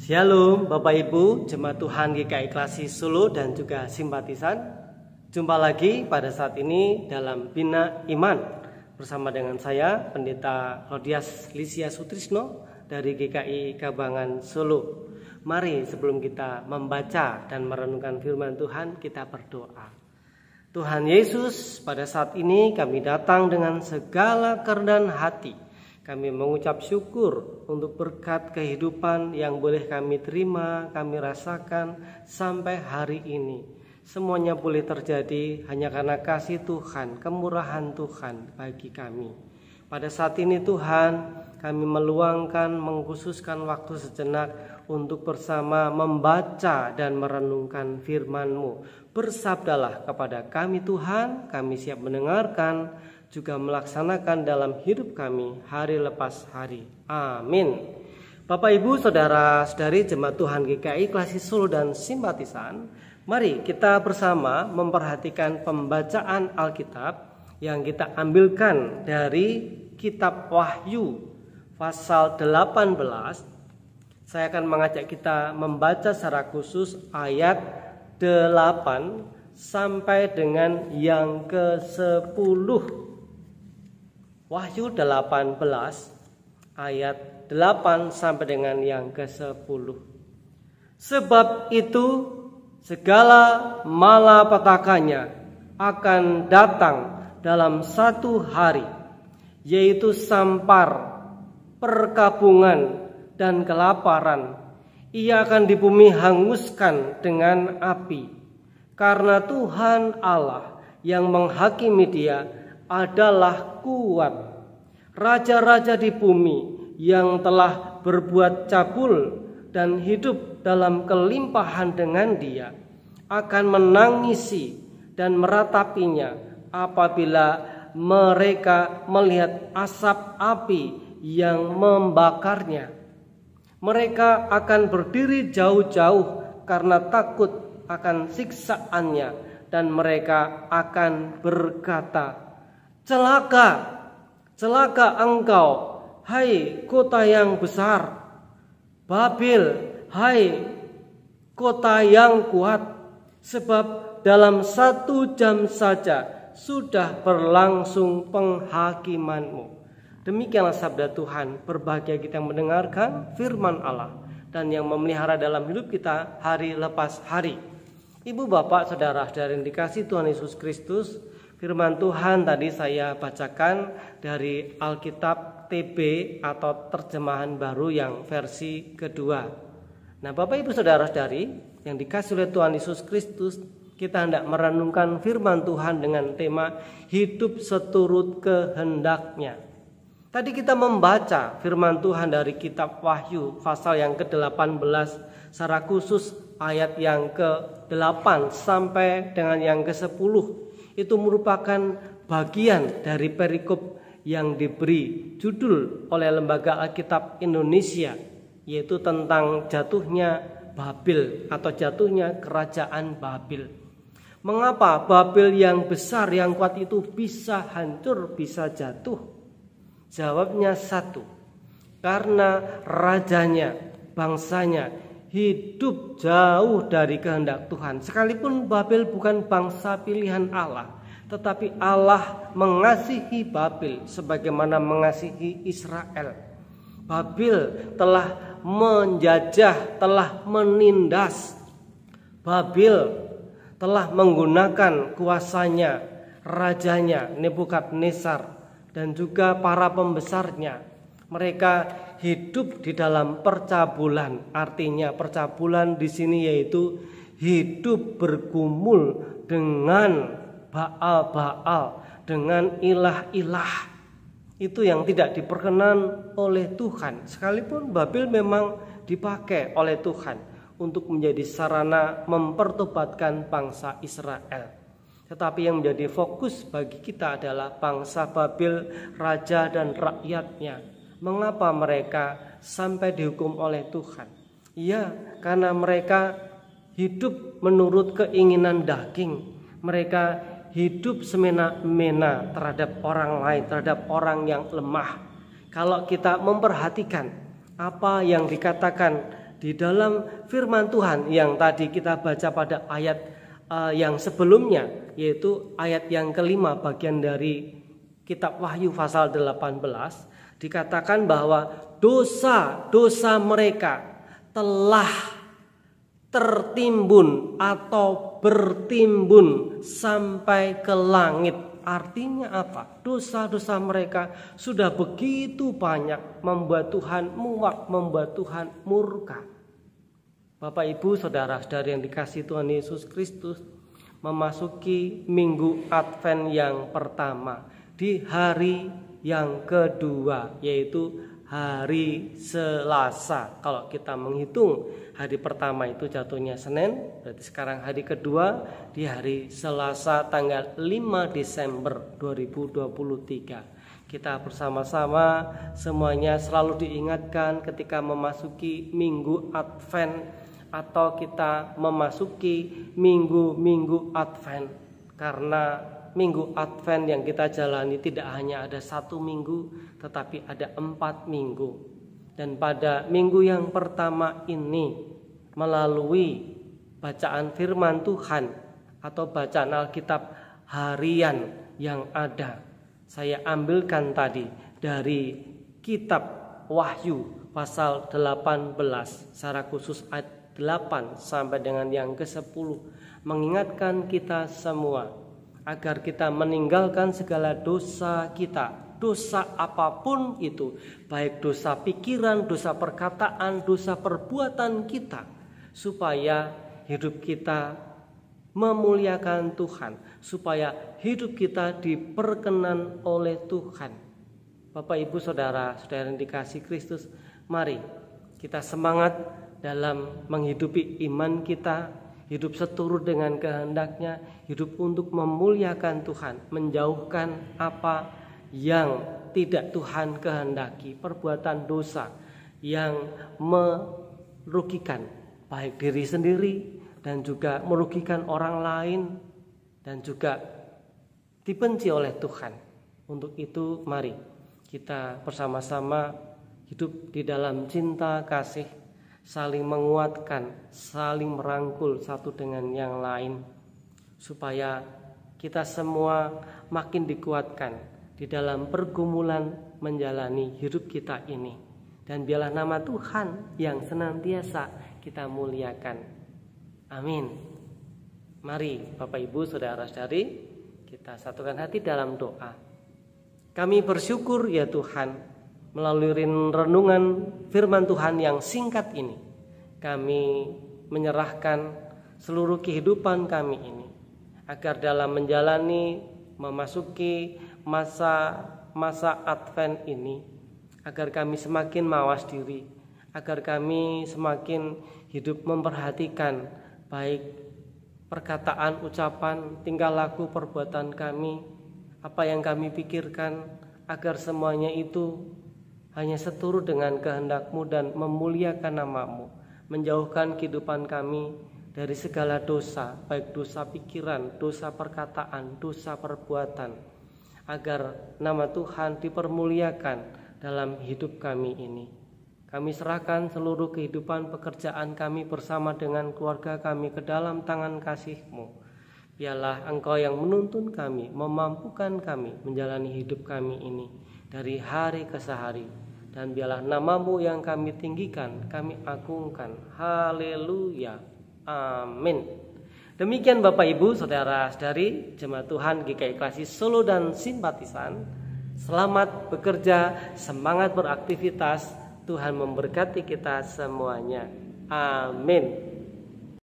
Shalom Bapak Ibu, Jemaat Tuhan GKI Klasi Solo dan juga simpatisan. Jumpa lagi pada saat ini dalam Bina Iman bersama dengan saya Pendeta Rodias Lisia Sutrisno dari GKI Kabangan Solo. Mari sebelum kita membaca dan merenungkan firman Tuhan, kita berdoa. Tuhan Yesus, pada saat ini kami datang dengan segala kerendahan hati. Kami mengucap syukur untuk berkat kehidupan yang boleh kami terima, kami rasakan sampai hari ini. Semuanya boleh terjadi hanya karena kasih Tuhan, kemurahan Tuhan bagi kami. Pada saat ini Tuhan, kami meluangkan, mengkhususkan waktu sejenak untuk bersama membaca dan merenungkan firman-Mu. Bersabdalah kepada kami Tuhan, kami siap mendengarkan, juga melaksanakan dalam hidup kami hari lepas hari. Amin. Bapak Ibu, saudara-saudari Jemaat Tuhan GKI Klasi Solo dan simpatisan, mari kita bersama memperhatikan pembacaan Alkitab yang kita ambilkan dari kitab Wahyu pasal 18. Saya akan mengajak kita membaca secara khusus ayat 8 sampai dengan yang ke-10. Wahyu 18 ayat 8 sampai dengan yang ke-10. Sebab itu segala malapetakannya akan datang dalam satu hari, yaitu sampar, perkabungan, dan kelaparan. Ia akan di bumi hanguskan dengan api, karena Tuhan Allah yang menghakimi dia adalah kuat. Raja-raja di bumi yang telah berbuat cabul dan hidup dalam kelimpahan dengan dia akan menangisi dan meratapinya apabila mereka melihat asap api yang membakarnya. Mereka akan berdiri jauh-jauh karena takut akan siksaannya, dan mereka akan berkata, "Celaka, celaka engkau, hai kota yang besar, Babil, hai kota yang kuat, sebab dalam 1 jam saja sudah berlangsung penghakimanmu." Demikianlah sabda Tuhan. Berbahagia kita yang mendengarkan firman Allah dan yang memelihara dalam hidup kita hari lepas hari. Ibu, bapak, saudara yang dikasihi Tuhan Yesus Kristus, firman Tuhan tadi saya bacakan dari Alkitab TB atau terjemahan baru yang versi kedua. Nah, Bapak Ibu saudara-saudari yang dikasihi oleh Tuhan Yesus Kristus, kita hendak merenungkan firman Tuhan dengan tema hidup seturut kehendaknya. Tadi kita membaca firman Tuhan dari kitab Wahyu pasal yang ke-18 secara khusus ayat yang ke-8 sampai dengan yang ke-10. Itu merupakan bagian dari perikop yang diberi judul oleh Lembaga Alkitab Indonesia, yaitu tentang jatuhnya Babil atau jatuhnya kerajaan Babil. Mengapa Babil yang besar, yang kuat itu bisa hancur, bisa jatuh? Jawabnya satu, karena rajanya, bangsanya hidup jauh dari kehendak Tuhan. Sekalipun Babil bukan bangsa pilihan Allah, tetapi Allah mengasihi Babil sebagaimana mengasihi Israel. Babil telah menjajah, telah menindas. Babil telah menggunakan kuasanya, rajanya Nebukadnezar dan juga para pembesarnya. Mereka hidup di dalam percabulan. Artinya percabulan di sini yaitu hidup bergumul dengan Baal-Baal, dengan ilah-ilah. Itu yang tidak diperkenan oleh Tuhan. Sekalipun Babil memang dipakai oleh Tuhan untuk menjadi sarana mempertobatkan bangsa Israel. Tetapi yang menjadi fokus bagi kita adalah bangsa Babil, raja dan rakyatnya. Mengapa mereka sampai dihukum oleh Tuhan? Ya, karena mereka hidup menurut keinginan daging. Mereka hidup semena-mena terhadap orang lain, terhadap orang yang lemah. Kalau kita memperhatikan apa yang dikatakan di dalam firman Tuhan yang tadi kita baca pada ayat yang sebelumnya, yaitu ayat yang kelima bagian dari kitab Wahyu pasal 18, dikatakan bahwa dosa-dosa mereka telah tertimbun atau bertimbun sampai ke langit. Artinya apa? Dosa-dosa mereka sudah begitu banyak membuat Tuhan muak, membuat Tuhan murka. Bapak, Ibu, saudara-saudari yang dikasihi Tuhan Yesus Kristus, memasuki minggu Advent yang pertama di hari yang kedua, yaitu hari Selasa. Kalau kita menghitung hari pertama itu jatuhnya Senin, berarti sekarang hari kedua di hari Selasa tanggal 5 Desember 2023. Kita bersama-sama semuanya selalu diingatkan ketika memasuki minggu Advent atau kita memasuki minggu-minggu Advent, karena minggu Advent yang kita jalani tidak hanya ada 1 minggu, tetapi ada 4 minggu. Dan pada minggu yang pertama ini, melalui bacaan firman Tuhan atau bacaan Alkitab harian yang ada, saya ambilkan tadi dari kitab Wahyu pasal 18, secara khusus ayat 8 sampai dengan yang ke-10, mengingatkan kita semua agar kita meninggalkan segala dosa kita, dosa apapun itu, baik dosa pikiran, dosa perkataan, dosa perbuatan kita, supaya hidup kita memuliakan Tuhan, supaya hidup kita diperkenan oleh Tuhan. Bapak, Ibu, saudara-saudara yang dikasihi Kristus, mari kita semangat dalam menghidupi iman kita, hidup seturut dengan kehendaknya, hidup untuk memuliakan Tuhan, menjauhkan apa yang tidak Tuhan kehendaki, perbuatan dosa yang merugikan baik diri sendiri dan juga merugikan orang lain dan juga dibenci oleh Tuhan. Untuk itu mari kita bersama-sama hidup di dalam cinta kasih, saling menguatkan, saling merangkul satu dengan yang lain, supaya kita semua makin dikuatkan di dalam pergumulan menjalani hidup kita ini. Dan biarlah nama Tuhan yang senantiasa kita muliakan. Amin. Mari Bapak, Ibu, saudara-saudari, kita satukan hati dalam doa. Kami bersyukur ya Tuhan, melalui renungan firman Tuhan yang singkat ini, kami menyerahkan seluruh kehidupan kami ini, agar dalam menjalani memasuki masa Advent ini, agar kami semakin mawas diri, agar kami semakin hidup memperhatikan baik perkataan, ucapan, tingkah laku, perbuatan kami, apa yang kami pikirkan, agar semuanya itu hanya seturut dengan kehendak-Mu dan memuliakan nama-Mu, menjauhkan kehidupan kami dari segala dosa, baik dosa pikiran, dosa perkataan, dosa perbuatan, agar nama Tuhan dipermuliakan dalam hidup kami ini. Kami serahkan seluruh kehidupan pekerjaan kami bersama dengan keluarga kami ke dalam tangan kasih-Mu. Biarlah Engkau yang menuntun kami, memampukan kami menjalani hidup kami ini dari hari ke hari. Dan biarlah nama-Mu yang kami tinggikan, kami agungkan. Haleluya. Amin. Demikian Bapak, Ibu, saudara-saudari jemaat Tuhan GKI Klasik Solo dan simpatisan. Selamat bekerja, semangat beraktivitas. Tuhan memberkati kita semuanya. Amin.